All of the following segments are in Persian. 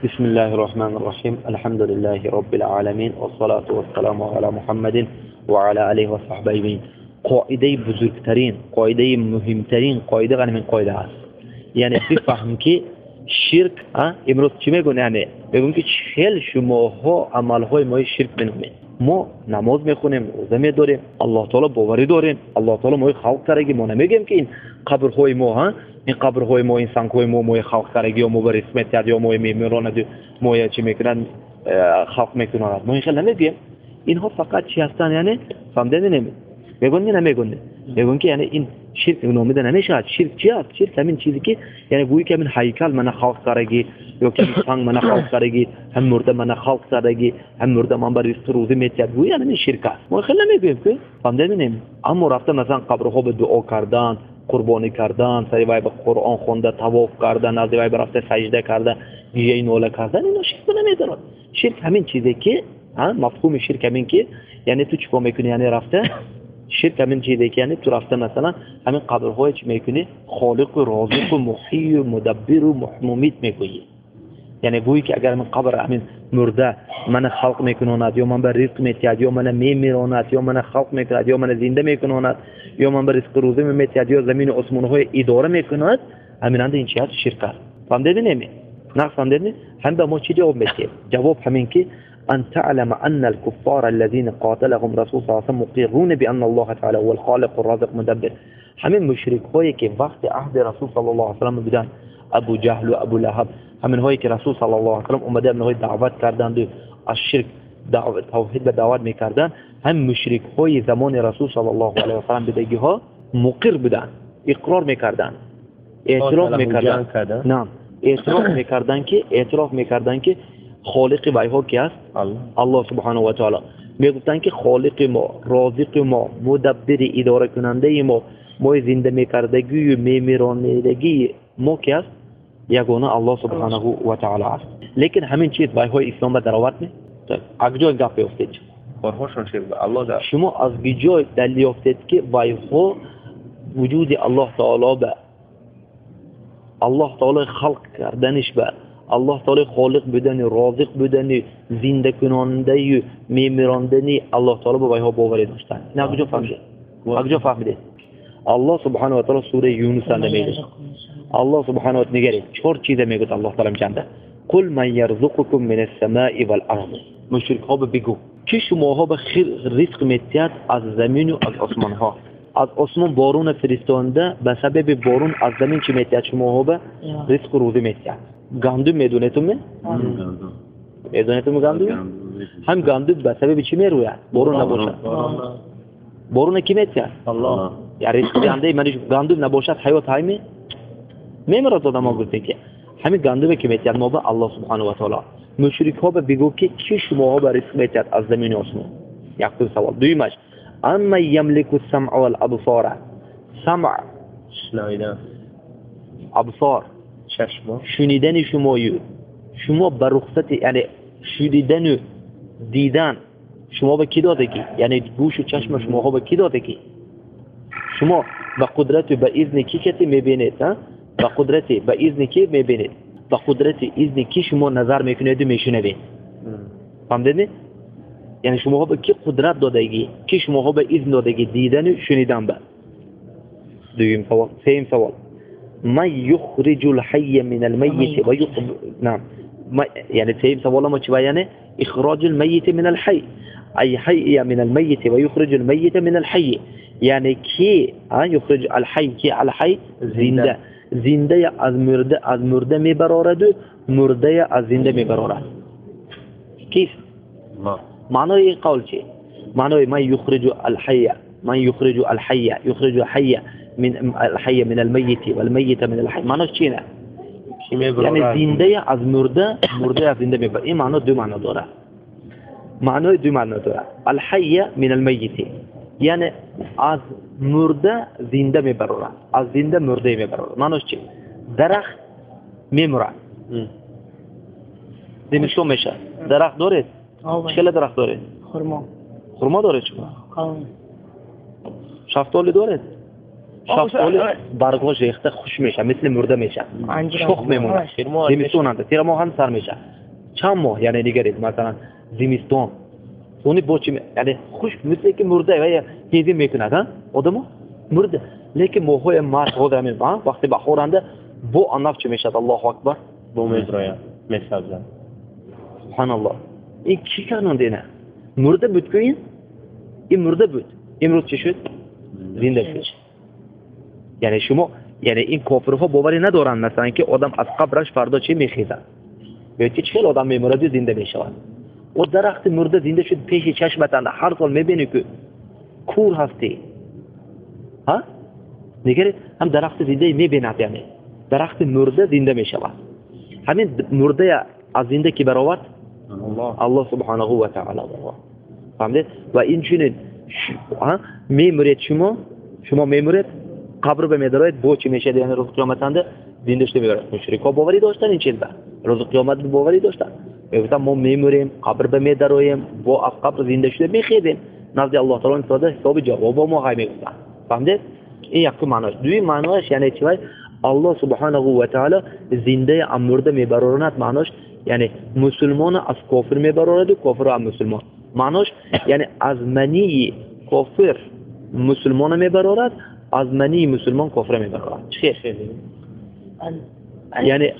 بسم الله الرحمن الرحیم الحمد لله رب العالمین والصلاة والسلام علی محمد و علی آله و صحبه اجمعین. قاعده بزرگترین، قاعده مهمترین قاعده همین قاعده است. یعنی بفهم که شرک امروز چی میگن؟ یعنی میگن که 40 شماها عملهای ما شرک بنامید. ما نماز میخونیم، روزه میداریم، الله تعالی باوری داریم، الله تعالی ما خلق کردگی. ما نمیگیم که این قبرهای ما این قبرهای ما، این سنگهای ما خلق کردگی یا ما بر اسمت یا ما میمیران ما چی میکنن خلق میکنن. ما این خیلی نمیگیم. اینها فقط چی هستن؟ یعنی فهمیدن نمی میگن نمیگن. میگن که یعنی این شرک نامیده نمیشه. شرک چی است؟ شرک همین چیزی که یعنی گویی که همین هیکل من خلق کردگی یا که سنگ من خلق کردگی، هم مرده من خلق کردگی، هم مرده من بر روزه میتیاد، گویی یعنی شرک است. ما خیلی نمیگیم که فهمیدن نمی. اما رفته مثلا قبرها به دعا کردن، قربانی کردن، سری وای به قرآن خونده، طواف کردن، از وای برفته سجده کرده، گیه نوله کردن، اینا شرک نمیدارن. شرک همین چیزی که مفهوم شرک همین که یعنی تو چیکار میکنی؟ یعنی رفته شرک همین چیزی که یعنی تو رفته مثلا همین قبرهای چی میکنی؟ خالق و رازق و محیی و مدبر و ممیت میکنی. یعنی گویی که اگر من قبر همین مرده من خلق میکناند، یا من بر رزق میتیاد، یا من میمیراند، یا من خلق میکند، یا من زنده میکناند، یا من بر رزق روزه میتیاد، یا زمین و آسمان های اداره میکند، همین اند این چیز شرک است. فهمیدید نمی؟ نه فهمیدید؟ هم به ما چی جواب میده؟ جواب همین که ان تعلم ان الكفار الذين قاتلهم رسول صلی الله علیه و آله مقرون بان الله تعالی هو الخالق والرازق مدبر. همین مشرک هایی که وقت عهد رسول صلی الله علیه و آله بودن، ابو جهل و ابو لهب، همین هایی که رسول صلی الله علیه و آله اومده اونها دعوت کردند و از شرک دعوت توحید به دعوت میکردند، هم مشرک های زمان رسول صلی الله علیه و آله بدگی ها مقر بودن، اقرار میکردند، اعتراف میکردند. نه، اعتراف میکردند که خالق وایها کی است؟ الله سبحانه و تعالی. میگفتن که خالق ما، رازق ما، مدبر اداره کننده ما زنده میکردگی و میمیرانندگی ما کی است؟ یگانه الله سبحانه و تعالی است. لیکن همین چیز وایهای اسلام به دراوت نه. اگجای گپ افتید کارهاشون چیه؟ الله در شما از گجای دلیل افتید که وایها وجود الله تعالی به الله تعالی خلق کردنش به الله تعالی خالق بودن، رازق بودن، زنده کننده، میمیرانده الله تعالی به وایها باور داشتن. نه کجا فهمیدید؟ الله سبحانه و تعالی سوره یونس میگه. الله سبحانه و تعالی نگرید 4 چیز میگه الله تعالی جنده. قل من یرزقکم من السماء والارض. مشرک ها بگو که شماها به رزق میتید از زمین و از آسمان ها. از آسمان بارون فرستانده، به سبب بارون از زمین چی میتید؟ شماها به رزق روزی میتید. گندم میدونیتون؟ گندم؟ هم گندم به سبب چی میروید؟ بارون نباشه. بارون کی میتید؟ الله. یعنی گنده منش گندم نباشد حیات هایمی میمیرد. آدم ها گفته که همین گندم که میتید ما به الله سبحانه و تعالی. مشرک ها بگو که چی شماها به رزق میتید از زمین و آسمان؟ یک سوال. دویمش اما یملک السمع والابصار. سمع شنیدن، ابصار چشم، شنیدن شما به رخصت یعنی شنیدن و دیدن شما به کی داده کی؟ یعنی گوش و چشم شما ها به کی داده کی؟ شما به قدرت و به اذن کی کسی میبینید؟ به قدرت به اذن کی میبینید؟ به قدرت اذن کی شما نظر میکنید و میشنوید؟ فهمیدید؟ یعنی شما ها به کی قدرت دادگی؟ کی شما ها به اذن دادگی دیدن و شنیدن؟ به دویم سوال. سوم سوال ما یخرج الحی من المیت و نعم یعنی سوم سوال ما چی یعنی اخراج المیت من الحی، ای حی من المیت و یخرج المیت من الحی. یعنی کی یخرج الحی، کی الحی زنده از مرده میبرارد و مرده از زنده میبرارد. کیست؟ معنای این قول چی؟ معنای ما یخرج الحی، من یخرج الحی، یخرج الحی من الحی من المیت و المیت من الحی. معناش چی نه؟ یعنی زنده از مرده، مرده از زنده میبرد. این معنا دو معنا داره. معنای دو معنا داره. الحی من المیت یعنی از مرده زنده میبرد، از زنده مرده میبرد. معناش چی؟ درخت میمرد دیمشو میشه. درخت دارید؟ چه درخت دارید؟ خرما دارید شما؟ شفتالو دارید؟ شفتالو برگاش ریخته خوش میشه، مثل مرده میشه، شخ میمونه، زمستون انده تیر ماه هم سر میشه. چند ماه یعنی نگرید مثلا زمستان اونی با چی یعنی خشک مثل که مرده و هیدی میکند ها آدمو مرده لیکن ماهای مارس خود همین وقتی بخورنده بو آنف چی میشد الله اکبر بو میدروید میسازد سبحان الله این کی کننده نه مرده بود که این مرده بود امروز چی شد زنده شد یعنی شما یعنی این کافرها باوری ندارن مثلا که آدم از قبرش فردا چی میخیزد به چه خیلی آدم میمرد و زنده میشود و درخت مرده زنده شد پیش چشمتان هر سال میبینی که کور هستی ها نگرید هم درخت زنده میبیند یعنی درخت مرده زنده میشود همین مرده از زنده کی برآورد الله سبحانه و تعالی فهمیدید و این چنین میمرید شما میمرید قبر به میدارید بو چی میشه یعنی روز قیامت انده زنده شده میبرد مشرکا باوری داشتن این چیزا روز قیامت باوری داشتن میگفتن ما میمریم قبر به میدارویم با از قبر زنده شده میخیدیم نزد الله تعالی ساده حساب جواب ما های میگفتن فهمیدید این یک معناش دوی معناش یعنی چی الله سبحانه و تعالی زنده امرده میبراند معناش یعنی مسلمان از کافر میبراند و کافر از مسلمان معناش یعنی از منی کافر مسلمان میبراند از منی مسلمان کافر میبراند چه یعنی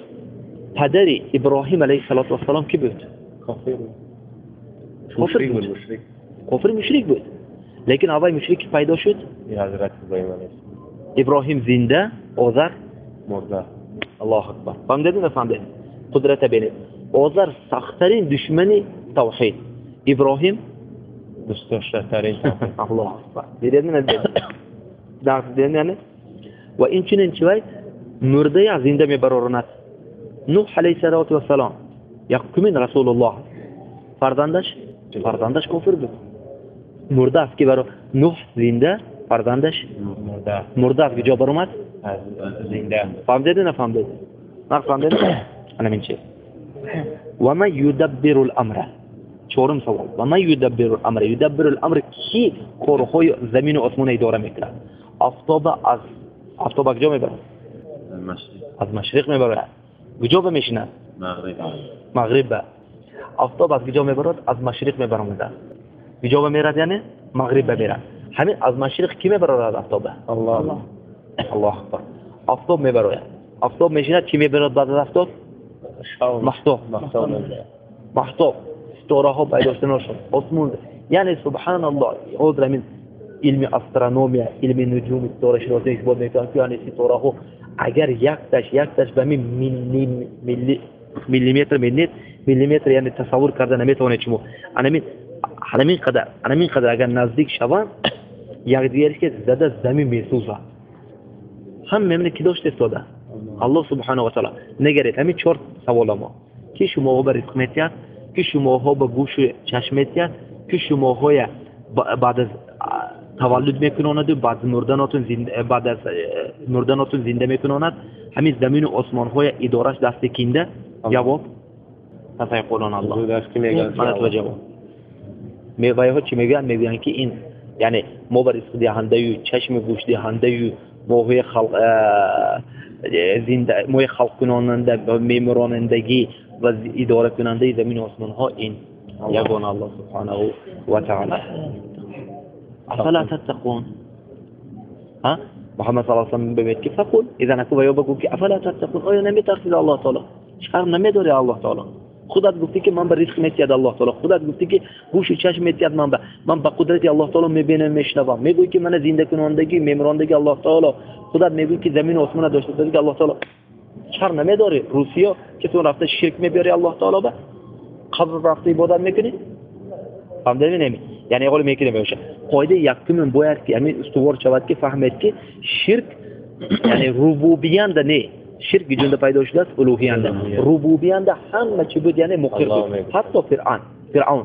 پدر ابراهیم علیه السلام کی بود کافر بود کافر مشرک بود لیکن اول مشرک پیدا شد حضرت ابراهیم زنده آذر مرده الله اکبر فهمیدید نفهمیدید قدرت بینید آذر سخت‌ترین دشمنی توحید ابراهیم دوست داشته‌ترین الله اکبر دیدید نه دیدید نه و این چنین چیزی مرده از زنده میبراند نوح علیه السلام یکمین رسول الله فرزندش کافر بود مرده است که برای نوح زنده فرزندش مرده است که جا برآمد زنده فهمیدید نه فهمیدید نه فهمیدید انا من چی و من یدبر الامر چهارم سوال و من یدبر الامر یدبر الامر کی کارهای زمین و آسمان اداره میکنه آفتاب کجا میبره از مشرق میبره کجا میشینه مغرب آفتاب از کجا میبرد از مشرق میبرد کجا میرد یعنی مغرب میرد همین از مشرق کی میبرد آفتاب الله اکبر آفتاب میبره آفتاب میشینه کی میبرد بعد از آفتاب محتاب ستاره ها پیدا شد آسمون یعنی سبحان الله عذر من علم استرونومیا علم نجوم ستاره شناسی اثبات میکنه که یعنی ستاره ها اگر یک تاش به میلیمتر یعنی تصور کرده نمیتونه چمو همین قدر اگر نزدیک شوند یک دیگری که زده زمین میسوزه هم میمونه کی داشته استاده الله سبحانه و تعالی نگرید همین چهار سوال ما که شما ها به رزق میتید که شما ها به گوش و چشم میتید که شما های بعد از تولد میکناند و بعد از مردناتون زنده میکناند همین زمین و آسمان های ادارش دست کینده جواب تسیقولان الله دست کی میگن من تو جواب میوه ها چی میگن که این یعنی ما بر رزق دهنده و چشم گوش دهنده و موهای خلق کننده و میمرانندگی و اداره کننده زمین و آسمان ها این یگانه الله سبحانه و تعالی افلا تتقون ها محمد صلی الله علیه و سلم بگید که فقول اذا نکو یا بگو که افلا تتقون آیا نمیترسید الله تعالی شرم نمیداری الله تعالی خودت گفتی که من به رزق میتید الله تعالی خودت گفتی که گوش و چشم میتید من به قدرت الله تعالی میبینم میشنوم میگویی که من زنده کنندگی میمراندگی الله تعالی خودت میگویی که زمین و آسمان داشته که الله تعالی شرم نمیداری روسیا که تو رفته شرک میبری الله تعالی به قبر رفته عبادت میکنی فهمیدید نمی یعنی قول میکنه میشه قاعده یکم باید که همین استوار شود که فهمید که شرک یعنی ربوبیت نه شرک جنده پیدا شده است الوهیت ربوبیت همه چی بود یعنی مقر حتی فرعون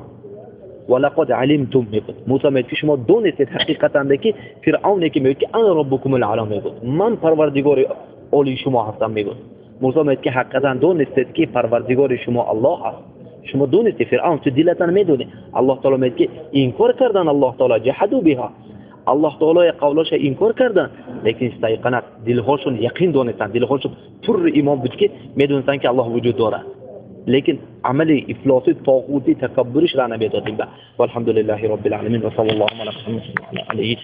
ولقد علمتم میگه موسی میگه شما دونستید حقیقتا که فرعونی که میگه که انا ربکم الاعلی میگه من پروردگار اولی شما هستم میگه موسی میگه که حقیقتا دونستید که پروردگار شما الله است شما دونستی فرعون تو دلتان میدونه الله تعالی میگه انکار کردن الله تعالی جحدوا بها الله تعالی قولاش انکار کردن لیکن استيقنت دلهاشون یقین دونستن دلهاشون پر ایمان بود که میدونستن که الله وجود داره lekin amaliy iflosiy tog'utiy takabburiy ishlarni bedatildi. Valhamdulillahi robbil alamin va sallallohu alayhi